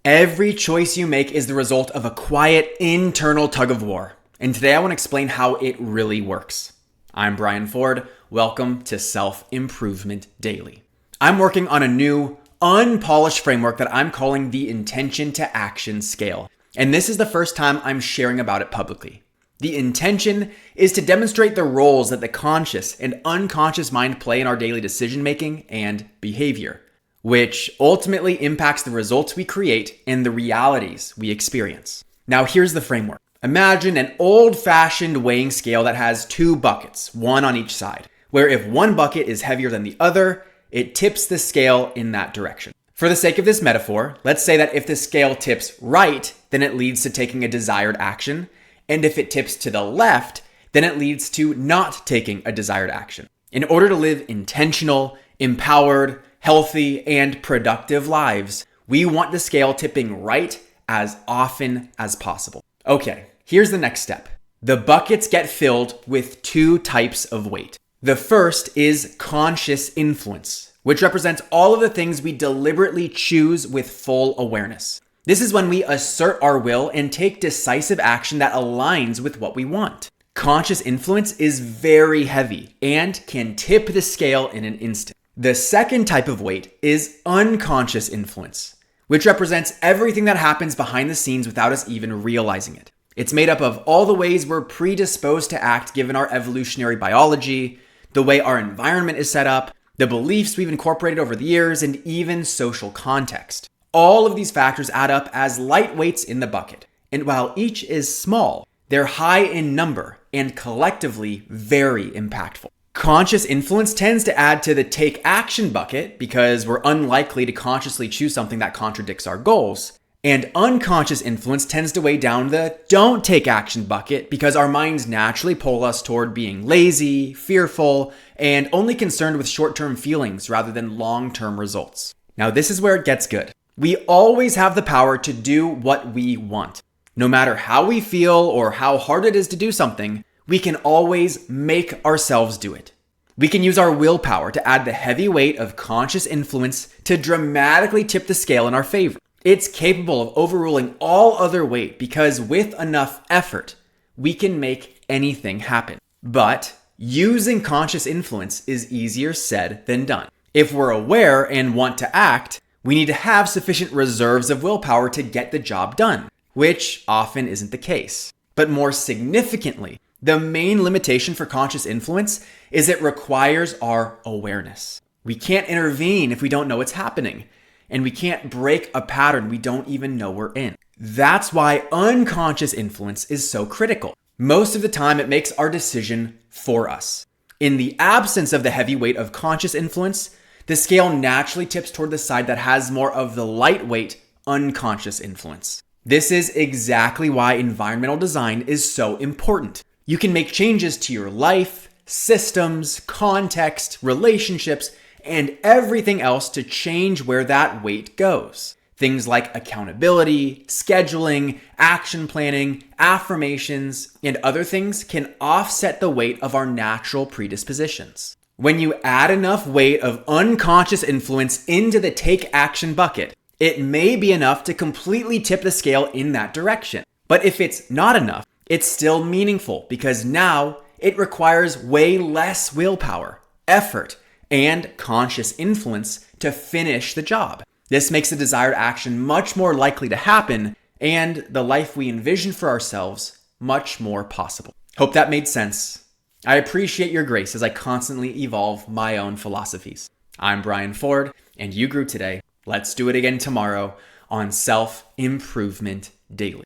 Every choice you make is the result of a quiet internal tug of war. And today I want to explain how it really works. I'm Brian Ford. Welcome to Self-Improvement Daily. I'm working on a new, unpolished framework that I'm calling the Intention to Action Scale. And this is the first time I'm sharing about it publicly. The intention is to demonstrate the roles that the conscious and unconscious mind play in our daily decision-making and behavior, which ultimately impacts the results we create and the realities we experience. Now, here's the framework. Imagine an old-fashioned weighing scale that has two buckets, one on each side, where if one bucket is heavier than the other, it tips the scale in that direction. For the sake of this metaphor, let's say that if the scale tips right, then it leads to taking a desired action, and if it tips to the left, then it leads to not taking a desired action. In order to live intentional, empowered, healthy, and productive lives, we want the scale tipping right as often as possible. Okay, here's the next step. The buckets get filled with two types of weight. The first is conscious influence, which represents all of the things we deliberately choose with full awareness. This is when we assert our will and take decisive action that aligns with what we want. Conscious influence is very heavy and can tip the scale in an instant. The second type of weight is unconscious influence, which represents everything that happens behind the scenes without us even realizing it. It's made up of all the ways we're predisposed to act given our evolutionary biology, the way our environment is set up, the beliefs we've incorporated over the years, and even social context. All of these factors add up as light weights in the bucket. And while each is small, they're high in number and collectively very impactful. Conscious influence tends to add to the take action bucket because we're unlikely to consciously choose something that contradicts our goals. And unconscious influence tends to weigh down the don't take action bucket because our minds naturally pull us toward being lazy, fearful, and only concerned with short-term feelings rather than long-term results. Now, this is where it gets good. We always have the power to do what we want. No matter how we feel or how hard it is to do something, we can always make ourselves do it. We can use our willpower to add the heavy weight of conscious influence to dramatically tip the scale in our favor. It's capable of overruling all other weight because with enough effort, we can make anything happen. But using conscious influence is easier said than done. If we're aware and want to act, we need to have sufficient reserves of willpower to get the job done, which often isn't the case. But more significantly, the main limitation for conscious influence is it requires our awareness. We can't intervene if we don't know what's happening, and we can't break a pattern we don't even know we're in. That's why unconscious influence is so critical. Most of the time, it makes our decision for us. In the absence of the heavy weight of conscious influence, the scale naturally tips toward the side that has more of the lightweight, unconscious influence. This is exactly why environmental design is so important. You can make changes to your life, systems, context, relationships, and everything else to change where that weight goes. Things like accountability, scheduling, action planning, affirmations, and other things can offset the weight of our natural predispositions. When you add enough weight of unconscious influence into the take action bucket, it may be enough to completely tip the scale in that direction. But if it's not enough, it's still meaningful because now it requires way less willpower, effort, and conscious influence to finish the job. This makes the desired action much more likely to happen and the life we envision for ourselves much more possible. Hope that made sense. I appreciate your grace as I constantly evolve my own philosophies. I'm Brian Ford, and you grew today. Let's do it again tomorrow on Self-Improvement Daily.